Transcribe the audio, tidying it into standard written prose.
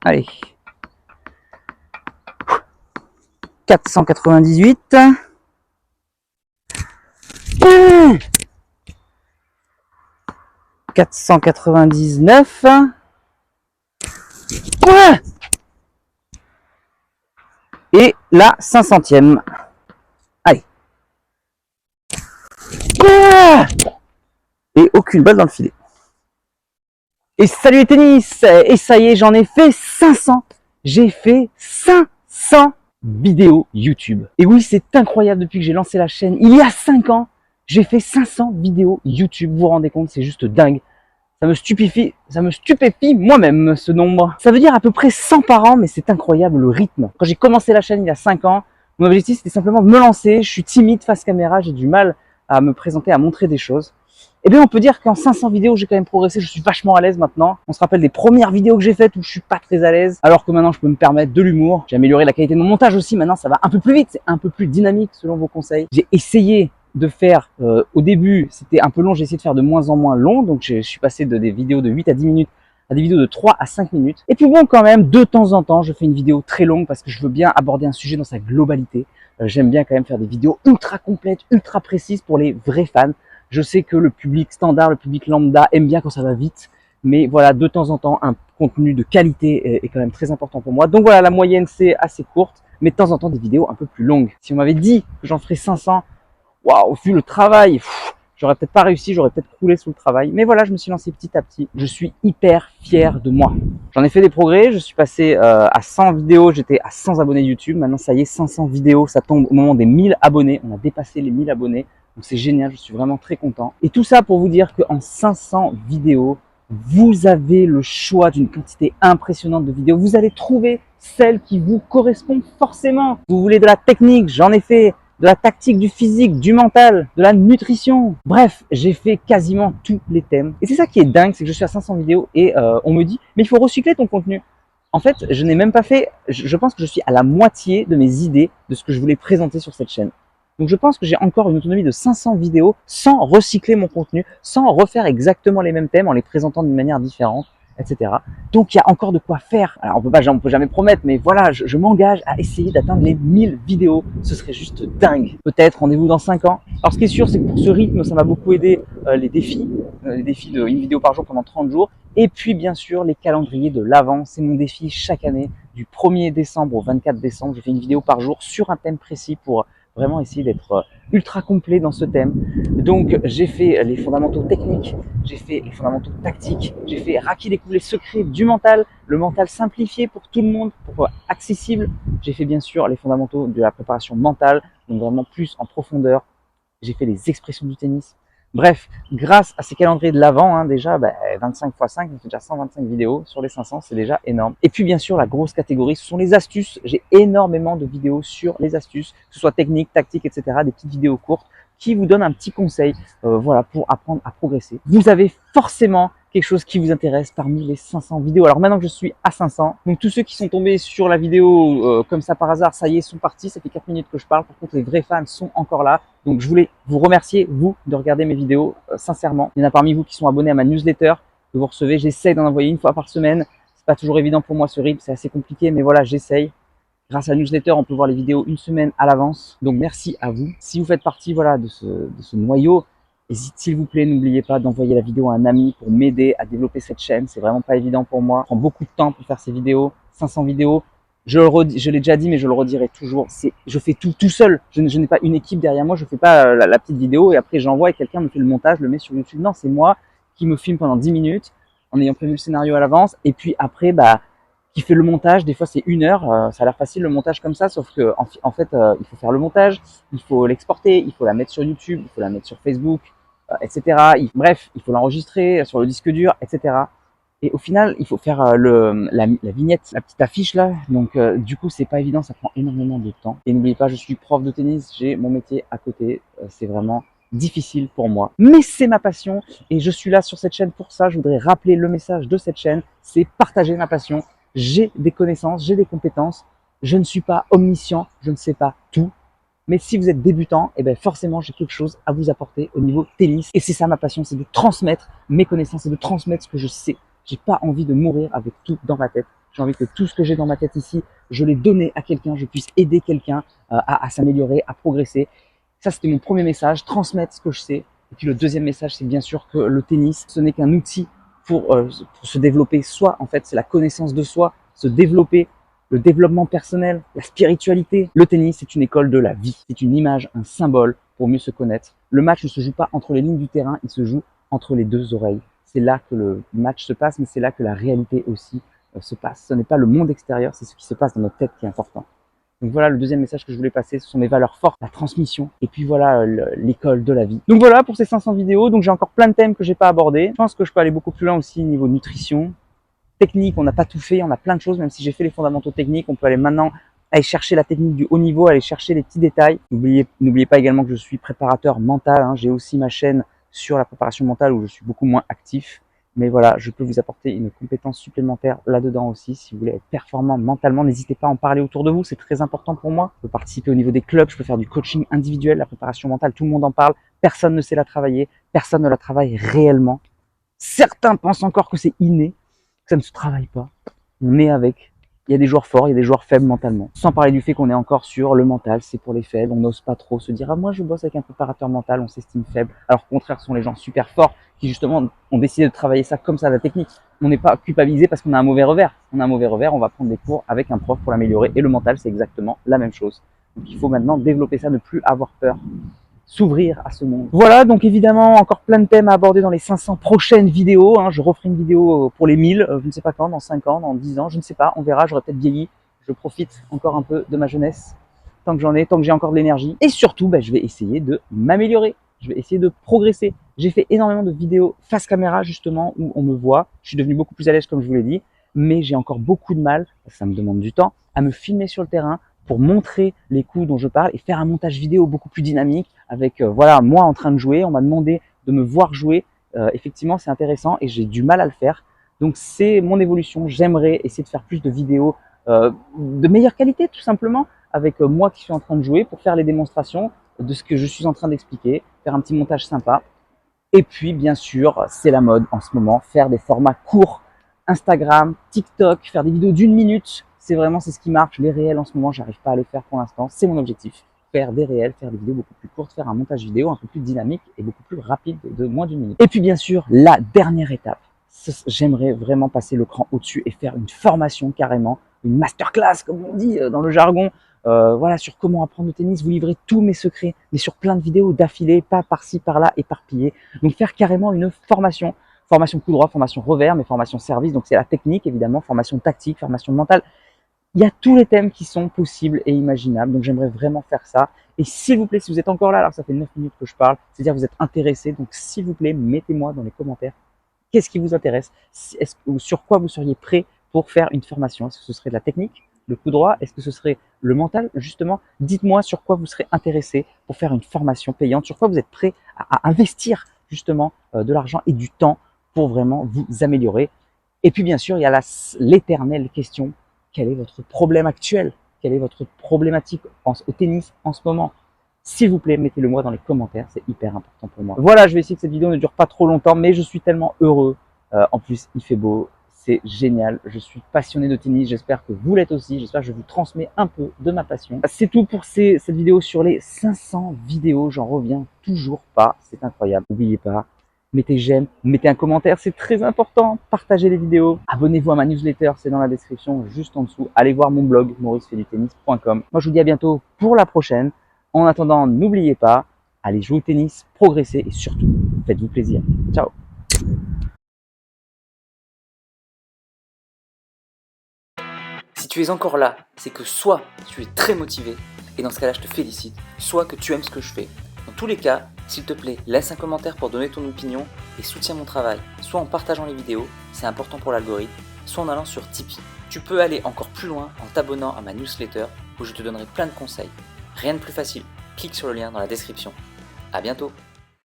Allez. 498. 499. Et la 500e. Allez. Et aucune balle dans le filet. Et salut les tennis. Et ça y est, j'en ai fait 500. J'ai fait 500 vidéos YouTube. Et oui, c'est incroyable, depuis que j'ai lancé la chaîne, il y a 5 ans, j'ai fait 500 vidéos YouTube. Vous vous rendez compte, c'est juste dingue. Ça me stupéfie moi-même, ce nombre. Ça veut dire à peu près 100 par an, mais c'est incroyable le rythme. Quand j'ai commencé la chaîne il y a 5 ans, mon objectif c'était simplement de me lancer. Je suis timide face caméra, j'ai du mal à me présenter, à montrer des choses. Eh bien, on peut dire qu'en 500 vidéos, j'ai quand même progressé. Je suis vachement à l'aise maintenant. On se rappelle des premières vidéos que j'ai faites où je suis pas très à l'aise, alors que maintenant, je peux me permettre de l'humour. J'ai amélioré la qualité de mon montage aussi. Maintenant, ça va un peu plus vite. C'est un peu plus dynamique selon vos conseils. J'ai essayé de faire, au début, c'était un peu long. J'ai essayé de faire de moins en moins long. Donc, je suis passé des vidéos de 8 à 10 minutes à des vidéos de 3 à 5 minutes. Et puis bon, quand même, de temps en temps, je fais une vidéo très longue parce que je veux bien aborder un sujet dans sa globalité. J'aime bien quand même faire des vidéos ultra complètes, ultra précises pour les vrais fans. Je sais que le public standard, le public lambda aime bien quand ça va vite. Mais voilà, de temps en temps, un contenu de qualité est quand même très important pour moi. Donc voilà, la moyenne, c'est assez courte. Mais de temps en temps, des vidéos un peu plus longues. Si on m'avait dit que j'en ferais 500, waouh, vu le travail, j'aurais peut-être pas réussi, j'aurais peut-être croulé sous le travail. Mais voilà, je me suis lancé petit à petit. Je suis hyper fier de moi. J'en ai fait des progrès. Je suis passé à 100 vidéos. J'étais à 100 abonnés YouTube. Maintenant, ça y est, 500 vidéos. Ça tombe au moment des 1000 abonnés. On a dépassé les 1000 abonnés. Donc c'est génial, je suis vraiment très content. Et tout ça pour vous dire qu'en 500 vidéos, vous avez le choix d'une quantité impressionnante de vidéos. Vous allez trouver celles qui vous correspondent forcément. Vous voulez de la technique, j'en ai fait. De la tactique, du physique, du mental, de la nutrition. Bref, j'ai fait quasiment tous les thèmes. Et c'est ça qui est dingue, c'est que je suis à 500 vidéos et on me dit « mais il faut recycler ton contenu ». En fait, je n'ai même pas fait, je pense que je suis à la moitié de mes idées de ce que je voulais présenter sur cette chaîne. Donc je pense que j'ai encore une autonomie de 500 vidéos sans recycler mon contenu, sans refaire exactement les mêmes thèmes en les présentant d'une manière différente, etc. Donc il y a encore de quoi faire. Alors on peut jamais promettre, mais voilà, je m'engage à essayer d'atteindre les 1000 vidéos. Ce serait juste dingue. Peut-être rendez-vous dans 5 ans. Alors ce qui est sûr, c'est que pour ce rythme, ça m'a beaucoup aidé les défis de une vidéo par jour pendant 30 jours. Et puis bien sûr les calendriers de l'Avent, c'est mon défi chaque année. Du 1er décembre au 24 décembre, je fais une vidéo par jour sur un thème précis pour vraiment essayer d'être ultra complet dans ce thème. Donc j'ai fait les fondamentaux techniques, j'ai fait les fondamentaux tactiques, j'ai fait Raki découvre les secrets du mental, le mental simplifié pour tout le monde, pour accessible. J'ai fait bien sûr les fondamentaux de la préparation mentale, donc vraiment plus en profondeur. J'ai fait les expressions du tennis. Bref, grâce à ces calendriers de l'Avent, déjà 25 x 5, ça fait déjà 125 vidéos sur les 500, c'est déjà énorme. Et puis bien sûr, la grosse catégorie, ce sont les astuces. J'ai énormément de vidéos sur les astuces, que ce soit technique, tactique, etc. Des petites vidéos courtes qui vous donnent un petit conseil voilà, pour apprendre à progresser. Vous avez forcément quelque chose qui vous intéresse parmi les 500 vidéos. Alors maintenant que je suis à 500, donc tous ceux qui sont tombés sur la vidéo comme ça par hasard, ça y est, sont partis. Ça fait 4 minutes que je parle. Par contre, les vrais fans sont encore là. Donc je voulais vous remercier, vous, de regarder mes vidéos, sincèrement. Il y en a parmi vous qui sont abonnés à ma newsletter que vous recevez. J'essaie d'en envoyer une fois par semaine. C'est pas toujours évident pour moi ce rythme, c'est assez compliqué, mais voilà, j'essaye. Grâce à la newsletter, on peut voir les vidéos une semaine à l'avance. Donc merci à vous. Si vous faites partie voilà, de ce noyau, s'il vous plaît, n'oubliez pas d'envoyer la vidéo à un ami pour m'aider à développer cette chaîne. C'est vraiment pas évident pour moi. Ça prend beaucoup de temps pour faire ces vidéos. 500 vidéos. Je l'ai déjà dit, mais je le redirai toujours. Je fais tout seul. Je n'ai pas une équipe derrière moi. Je fais pas la petite vidéo et après j'envoie et quelqu'un me fait le montage, le met sur YouTube. Non, c'est moi qui me filme pendant 10 minutes en ayant prévu le scénario à l'avance. Et puis après, qui fait le montage. Des fois, c'est 1 heure. Ça a l'air facile le montage comme ça, sauf que en fait, il faut faire le montage, il faut l'exporter, il faut la mettre sur YouTube, il faut la mettre sur Facebook, etc. Bref, il faut l'enregistrer sur le disque dur, etc. Et au final, il faut faire la vignette, la petite affiche là. Donc du coup, c'est pas évident, ça prend énormément de temps. Et n'oubliez pas, je suis prof de tennis, j'ai mon métier à côté. C'est vraiment difficile pour moi. Mais c'est ma passion et je suis là sur cette chaîne pour ça. Je voudrais rappeler le message de cette chaîne, c'est partager ma passion. J'ai des connaissances, j'ai des compétences. Je ne suis pas omniscient, je ne sais pas tout. Mais si vous êtes débutant, forcément, j'ai quelque chose à vous apporter au niveau tennis. Et c'est ça ma passion, c'est de transmettre mes connaissances et de transmettre ce que je sais. J'ai pas envie de mourir avec tout dans ma tête. J'ai envie que tout ce que j'ai dans ma tête ici, je l'ai donné à quelqu'un, je puisse aider quelqu'un à s'améliorer, à progresser. Ça, c'était mon premier message, transmettre ce que je sais. Et puis le deuxième message, c'est bien sûr que le tennis, ce n'est qu'un outil pour se développer soi. En fait, c'est la connaissance de soi, se développer, le développement personnel, la spiritualité. Le tennis, c'est une école de la vie. C'est une image, un symbole pour mieux se connaître. Le match ne se joue pas entre les lignes du terrain, il se joue entre les deux oreilles. C'est là que le match se passe, mais c'est là que la réalité aussi se passe. Ce n'est pas le monde extérieur, c'est ce qui se passe dans notre tête qui est important. Donc voilà le deuxième message que je voulais passer, ce sont mes valeurs fortes, la transmission, et puis voilà l'école de la vie. Donc voilà pour ces 500 vidéos, donc j'ai encore plein de thèmes que j'ai pas abordés. Je pense que je peux aller beaucoup plus loin aussi niveau nutrition, technique, on n'a pas tout fait, on a plein de choses, même si j'ai fait les fondamentaux techniques, on peut aller maintenant aller chercher la technique du haut niveau, aller chercher les petits détails. N'oubliez pas également que je suis préparateur mental, hein. J'ai aussi ma chaîne sur la préparation mentale où je suis beaucoup moins actif. Mais voilà, je peux vous apporter une compétence supplémentaire là-dedans aussi. Si vous voulez être performant mentalement, n'hésitez pas à en parler autour de vous, c'est très important pour moi. Je peux participer au niveau des clubs, je peux faire du coaching individuel, la préparation mentale, tout le monde en parle, personne ne sait la travailler, personne ne la travaille réellement. Certains pensent encore que c'est inné, que ça ne se travaille pas. On est avec. Il y a des joueurs forts, il y a des joueurs faibles mentalement. Sans parler du fait qu'on est encore sur le mental, c'est pour les faibles, on n'ose pas trop se dire « Ah, moi je bosse avec un préparateur mental, on s'estime faible ». Alors au contraire, ce sont les gens super forts qui justement ont décidé de travailler ça comme ça, la technique. On n'est pas culpabilisé parce qu'on a un mauvais revers. On a un mauvais revers, on va prendre des cours avec un prof pour l'améliorer. Et le mental, c'est exactement la même chose. Donc il faut maintenant développer ça, ne plus avoir peur, s'ouvrir à ce monde. Voilà, donc évidemment, encore plein de thèmes à aborder dans les 500 prochaines vidéos. Hein. Je referai une vidéo pour les 1000, je ne sais pas quand, dans 5 ans, dans 10 ans, je ne sais pas, on verra, j'aurai peut-être vieilli. Je profite encore un peu de ma jeunesse, tant que j'en ai, tant que j'ai encore de l'énergie. Et surtout, je vais essayer de m'améliorer, je vais essayer de progresser. J'ai fait énormément de vidéos face caméra, justement, où on me voit. Je suis devenu beaucoup plus à l'aise, comme je vous l'ai dit, mais j'ai encore beaucoup de mal, ça me demande du temps, à me filmer sur le terrain, pour montrer les coups dont je parle et faire un montage vidéo beaucoup plus dynamique avec voilà moi en train de jouer. On m'a demandé de me voir jouer. Effectivement, c'est intéressant et j'ai du mal à le faire. Donc c'est mon évolution. J'aimerais essayer de faire plus de vidéos de meilleure qualité, tout simplement, avec moi qui suis en train de jouer pour faire les démonstrations de ce que je suis en train d'expliquer, faire un petit montage sympa. Et puis, bien sûr, c'est la mode en ce moment, faire des formats courts, Instagram, TikTok, faire des vidéos d'1 minute. C'est ce qui marche. Les réels en ce moment, j'arrive pas à les faire pour l'instant. C'est mon objectif. Faire des réels, faire des vidéos beaucoup plus courtes, faire un montage vidéo un peu plus dynamique et beaucoup plus rapide de moins d'1 minute. Et puis bien sûr, la dernière étape, j'aimerais vraiment passer le cran au-dessus et faire une formation carrément, une masterclass comme on dit dans le jargon, voilà, sur comment apprendre le tennis, vous livrer tous mes secrets, mais sur plein de vidéos d'affilée, pas par-ci, par-là, éparpillées. Donc faire carrément une formation coup droit, formation revers, mais formation service, donc c'est la technique évidemment, formation tactique, formation mentale. Il y a tous les thèmes qui sont possibles et imaginables, donc j'aimerais vraiment faire ça. Et s'il vous plaît, si vous êtes encore là, alors ça fait 9 minutes que je parle, c'est-à-dire vous êtes intéressé, donc s'il vous plaît, mettez-moi dans les commentaires qu'est-ce qui vous intéresse, sur quoi vous seriez prêt pour faire une formation. Est-ce que ce serait de la technique, le coup droit, est-ce que ce serait le mental, justement. Dites-moi sur quoi vous serez intéressé pour faire une formation payante, sur quoi vous êtes prêt à investir justement de l'argent et du temps pour vraiment vous améliorer. Et puis bien sûr, il y a l'éternelle question. Quel est votre problème actuel? Quelle est votre problématique au tennis en ce moment? S'il vous plaît, mettez-le moi dans les commentaires, c'est hyper important pour moi. Voilà, je vais essayer que cette vidéo ne dure pas trop longtemps, mais je suis tellement heureux. En plus, il fait beau, c'est génial. Je suis passionné de tennis, j'espère que vous l'êtes aussi. J'espère que je vous transmets un peu de ma passion. C'est tout pour cette vidéo sur les 500 vidéos. J'en reviens toujours pas, c'est incroyable. N'oubliez pas, mettez j'aime, mettez un commentaire, c'est très important. Partagez les vidéos. Abonnez-vous à ma newsletter, c'est dans la description juste en dessous. Allez voir mon blog, mauricefaidutennis.com. Moi, je vous dis à bientôt pour la prochaine. En attendant, n'oubliez pas, allez jouer au tennis, progressez et surtout, faites-vous plaisir. Ciao! Si tu es encore là, c'est que soit tu es très motivé, et dans ce cas-là, je te félicite, soit que tu aimes ce que je fais. Dans tous les cas, s'il te plaît, laisse un commentaire pour donner ton opinion et soutiens mon travail, soit en partageant les vidéos, c'est important pour l'algorithme, soit en allant sur Tipeee. Tu peux aller encore plus loin en t'abonnant à ma newsletter où je te donnerai plein de conseils. Rien de plus facile, clique sur le lien dans la description. À bientôt!